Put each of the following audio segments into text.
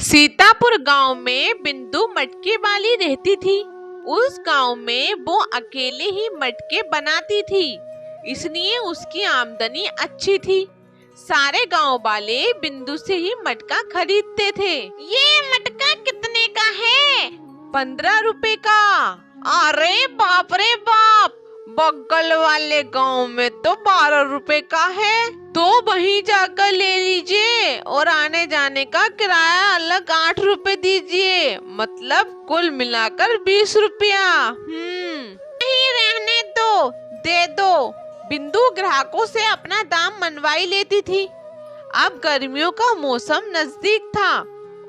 सीतापुर गांव में बिंदु मटके वाली रहती थी। उस गांव में वो अकेले ही मटके बनाती थी, इसलिए उसकी आमदनी अच्छी थी। सारे गांव वाले बिंदु से ही मटका खरीदते थे। ये मटका कितने का है? 15 रुपए का। अरे बाप रे बाप, बगल वाले गांव में तो 12 रुपए का है, तो वहीं जाकर ले लीजिए और आने जाने का किराया अलग 8 रुपए दीजिए, मतलब कुल मिलाकर 20 रुपया। नहीं, रहने दो, दे दो। बिंदु ग्राहकों से अपना दाम मनवाई लेती थी। अब गर्मियों का मौसम नजदीक था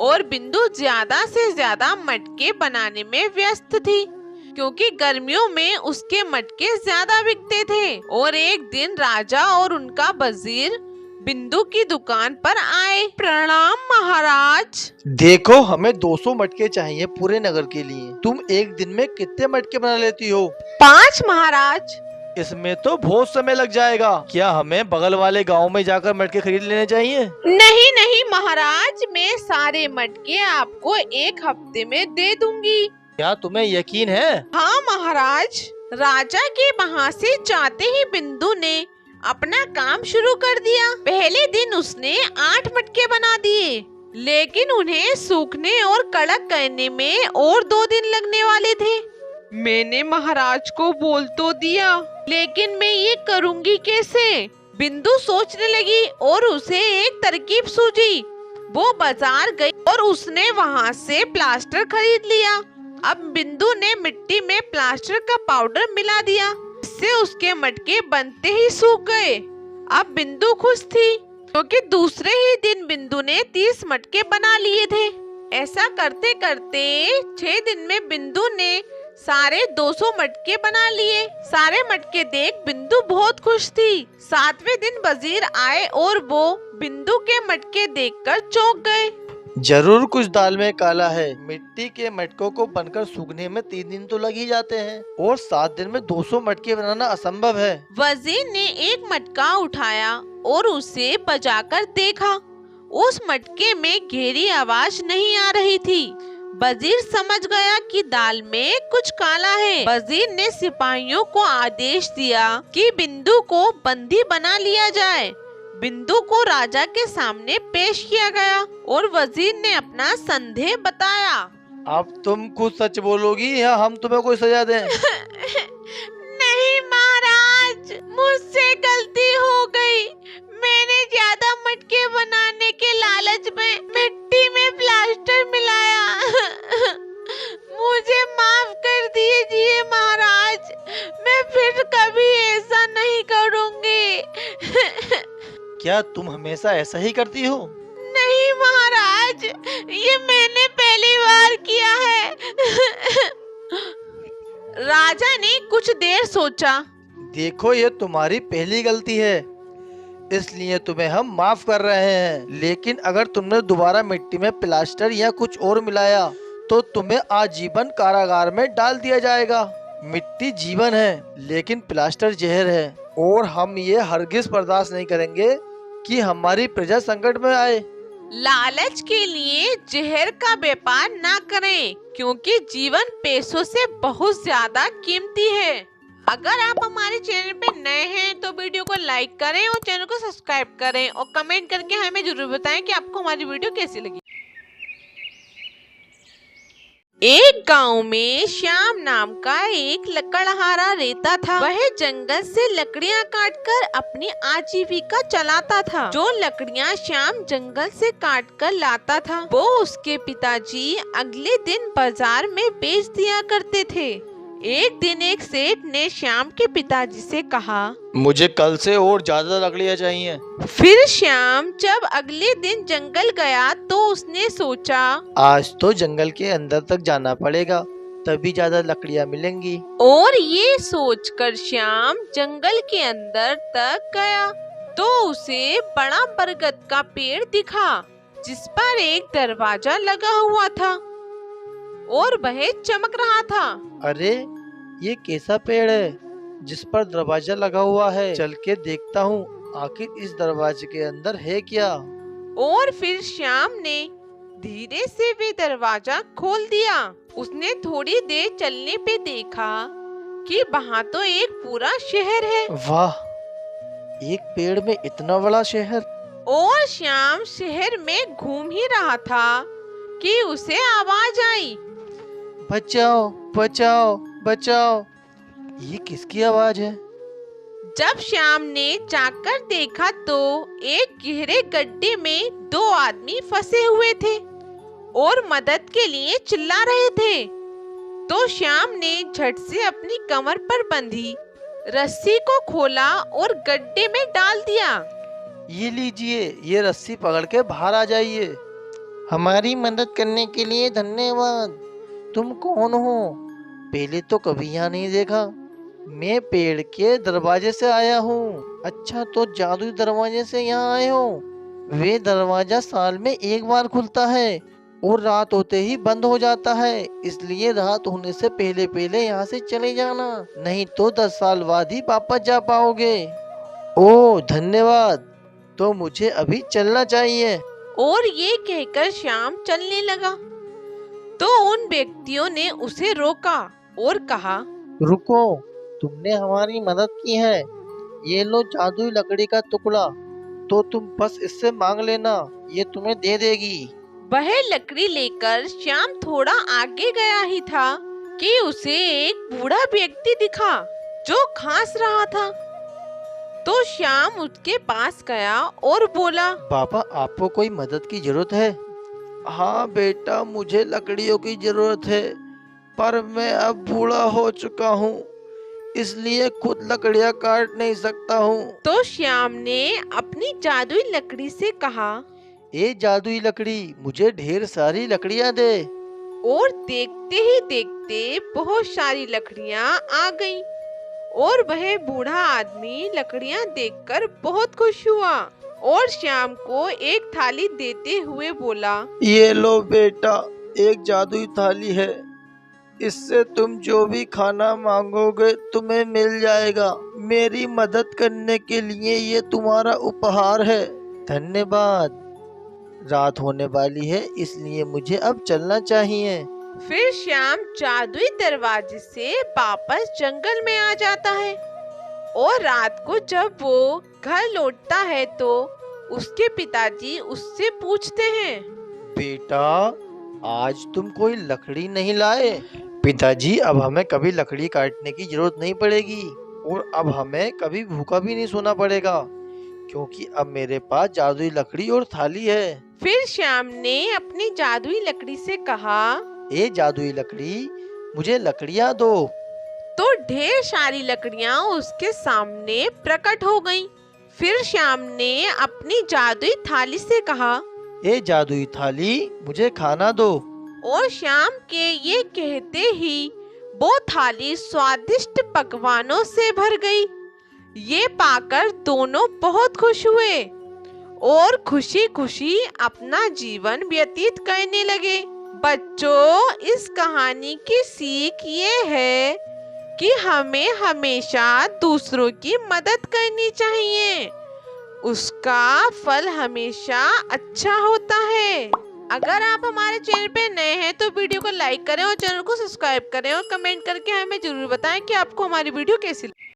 और बिंदु ज्यादा से ज्यादा मटके बनाने में व्यस्त थी, क्योंकि गर्मियों में उसके मटके ज्यादा बिकते थे। और एक दिन राजा और उनका वजीर बिंदु की दुकान पर आए। प्रणाम महाराज। देखो, हमें 200 मटके चाहिए पूरे नगर के लिए। तुम एक दिन में कितने मटके बना लेती हो? 5 महाराज। इसमें तो बहुत समय लग जाएगा। क्या हमें बगल वाले गांव में जाकर मटके खरीद लेने चाहिए? नहीं नहीं महाराज, मैं सारे मटके आपको 1 हफ्ते में दे दूंगी। क्या तुम्हें यकीन है? हाँ महाराज। राजा के वहाँ से जाते ही बिंदु ने अपना काम शुरू कर दिया। पहले दिन उसने 8 मटके बना दिए, लेकिन उन्हें सूखने और कड़क करने में और 2 दिन लगने वाले थे। मैंने महाराज को बोल तो दिया, लेकिन मैं ये करूँगी कैसे? बिंदु सोचने लगी और उसे एक तरकीब सूझी। वो बाजार गई और उसने वहाँ से प्लास्टर खरीद लिया। अब बिंदु ने मिट्टी में प्लास्टर का पाउडर मिला दिया, इससे उसके मटके बनते ही सूख गए। अब बिंदु खुश थी, क्योंकि दूसरे ही दिन बिंदु ने 30 मटके बना लिए थे। ऐसा करते करते 6 दिन में बिंदु ने सारे 200 मटके बना लिए। सारे मटके देख बिंदु बहुत खुश थी। 7वें दिन वजीर आए और वो बिंदु के मटके देखकर चौंक गए। जरूर कुछ दाल में काला है। मिट्टी के मटकों को बनकर सूखने में 3 दिन तो लग ही जाते हैं, और 7 दिन में 200 मटके बनाना असंभव है। वजीर ने एक मटका उठाया और उसे बजाकर देखा। उस मटके में गहरी आवाज नहीं आ रही थी। वजीर समझ गया कि दाल में कुछ काला है। वजीर ने सिपाहियों को आदेश दिया कि बिंदु को बंदी बना लिया जाए। बिंदु को राजा के सामने पेश किया गया और वजीर ने अपना संदेह बताया। अब तुम खुद सच बोलोगी या हम तुम्हें कोई सजा दें? नहीं महाराज, मुझसे गलती हो गई। मैंने ज्यादा मटके बनाने के लालच में मिट्टी में प्लास्टर मिलाया। मुझे माफ कर दीजिए महाराज, मैं फिर कभी ऐसा नहीं करूंगी। क्या तुम हमेशा ऐसा ही करती हो? नहीं महाराज, ये मैंने पहली बार किया है। राजा ने कुछ देर सोचा। देखो, ये तुम्हारी पहली गलती है, इसलिए तुम्हें हम माफ कर रहे हैं। लेकिन अगर तुमने दोबारा मिट्टी में प्लास्टर या कुछ और मिलाया तो तुम्हें आजीवन कारागार में डाल दिया जाएगा। मिट्टी जीवन है, लेकिन प्लास्टर जहर है, और हम ये हरगिज बर्दाश्त नहीं करेंगे कि हमारी प्रजा संकट में आए। लालच के लिए जहर का व्यापार ना करें, क्योंकि जीवन पैसों से बहुत ज्यादा कीमती है। अगर आप हमारे चैनल पे नए हैं तो वीडियो को लाइक करें और चैनल को सब्सक्राइब करें, और कमेंट करके हमें जरूर बताएं कि आपको हमारी वीडियो कैसी लगी। एक गांव में श्याम नाम का एक लकड़हारा रहता था। वह जंगल से लकड़ियां काटकर अपनी आजीविका चलाता था। जो लकड़ियां श्याम जंगल से काटकर लाता था, वो उसके पिताजी अगले दिन बाजार में बेच दिया करते थे। एक दिन एक सेठ ने श्याम के पिताजी से कहा, मुझे कल से और ज्यादा लकड़ियाँ चाहिए। फिर श्याम जब अगले दिन जंगल गया तो उसने सोचा, आज तो जंगल के अंदर तक जाना पड़ेगा, तभी ज्यादा लकड़ियाँ मिलेंगी। और ये सोचकर श्याम जंगल के अंदर तक गया तो उसे बड़ा बरगद का पेड़ दिखा, जिस पर एक दरवाजा लगा हुआ था और वह चमक रहा था। अरे, ये कैसा पेड़ है जिस पर दरवाजा लगा हुआ है? चल के देखता हूँ, आखिर इस दरवाजे के अंदर है क्या। और फिर श्याम ने धीरे से वे दरवाजा खोल दिया। उसने थोड़ी देर चलने पे देखा कि वहाँ तो एक पूरा शहर है। वाह, एक पेड़ में इतना बड़ा शहर। और श्याम शहर में घूम ही रहा था कि उसे आवाज आई, बचाओ बचाओ बचाओ। ये किसकी आवाज है? जब श्याम ने जाकर देखा तो एक गहरे गड्ढे में दो आदमी फंसे हुए थे और मदद के लिए चिल्ला रहे थे। तो श्याम ने झट से अपनी कमर पर बंधी रस्सी को खोला और गड्ढे में डाल दिया। ये लीजिए, ये रस्सी पकड़ के बाहर आ जाइए। हमारी मदद करने के लिए धन्यवाद। तुम कौन हो? पहले तो कभी यहाँ नहीं देखा। मैं पेड़ के दरवाजे से आया हूँ। अच्छा, तो जादुई दरवाजे से यहाँ आए हो? वे दरवाजा साल में एक बार खुलता है और रात होते ही बंद हो जाता है, इसलिए रात होने से पहले पहले यहाँ से चले जाना, नहीं तो 10 साल बाद ही वापस जा पाओगे। ओह धन्यवाद, तो मुझे अभी चलना चाहिए। और ये कहकर श्याम चलने लगा तो उन व्यक्तियों ने उसे रोका और कहा, रुको, तुमने हमारी मदद की है। ये लो जादुई लकड़ी का टुकड़ा, तो तुम बस इससे मांग लेना, ये तुम्हें दे देगी। वह लकड़ी लेकर श्याम थोड़ा आगे गया ही था कि उसे एक बूढ़ा व्यक्ति दिखा जो खांस रहा था। तो श्याम उसके पास गया और बोला, पापा, आपको कोई मदद की जरूरत है? हाँ बेटा, मुझे लकड़ियों की जरूरत है, पर मैं अब बूढ़ा हो चुका हूँ, इसलिए खुद लकड़ियाँ काट नहीं सकता हूँ। तो श्याम ने अपनी जादुई लकड़ी से कहा, ए जादुई लकड़ी, मुझे ढेर सारी लकड़ियाँ दे। और देखते ही देखते बहुत सारी लकड़ियाँ आ गईं और वह बूढ़ा आदमी लकड़ियाँ देखकर बहुत खुश हुआ और श्याम को एक थाली देते हुए बोला, ये लो बेटा, एक जादुई थाली है, इससे तुम जो भी खाना मांगोगे तुम्हें मिल जाएगा। मेरी मदद करने के लिए ये तुम्हारा उपहार है। धन्यवाद। रात होने वाली है, इसलिए मुझे अब चलना चाहिए। फिर श्याम जादुई दरवाजे से वापस जंगल में आ जाता है और रात को जब वो घर लौटता है तो उसके पिताजी उससे पूछते हैं, बेटा, आज तुम कोई लकड़ी नहीं लाए? पिताजी, अब हमें कभी लकड़ी काटने की जरूरत नहीं पड़ेगी और अब हमें कभी भूखा भी नहीं सोना पड़ेगा, क्योंकि अब मेरे पास जादुई लकड़ी और थाली है। फिर श्याम ने अपनी जादुई लकड़ी से कहा, ए जादुई लकड़ी, मुझे लकड़ियाँ दो। तो ढेर सारी लकड़ियाँ उसके सामने प्रकट हो गईं। फिर श्याम ने अपनी जादुई थाली से कहा, ए जादुई थाली, मुझे खाना दो। और श्याम के ये कहते ही वो थाली स्वादिष्ट पकवानों से भर गई। ये पाकर दोनों बहुत खुश हुए और खुशी खुशी अपना जीवन व्यतीत करने लगे। बच्चों, इस कहानी की सीख ये है कि हमें हमेशा दूसरों की मदद करनी चाहिए, उसका फल हमेशा अच्छा होता है। अगर आप हमारे चैनल पे नए हैं तो वीडियो को लाइक करें और चैनल को सब्सक्राइब करें और कमेंट करके हमें जरूर बताएं कि आपको हमारी वीडियो कैसी लगी।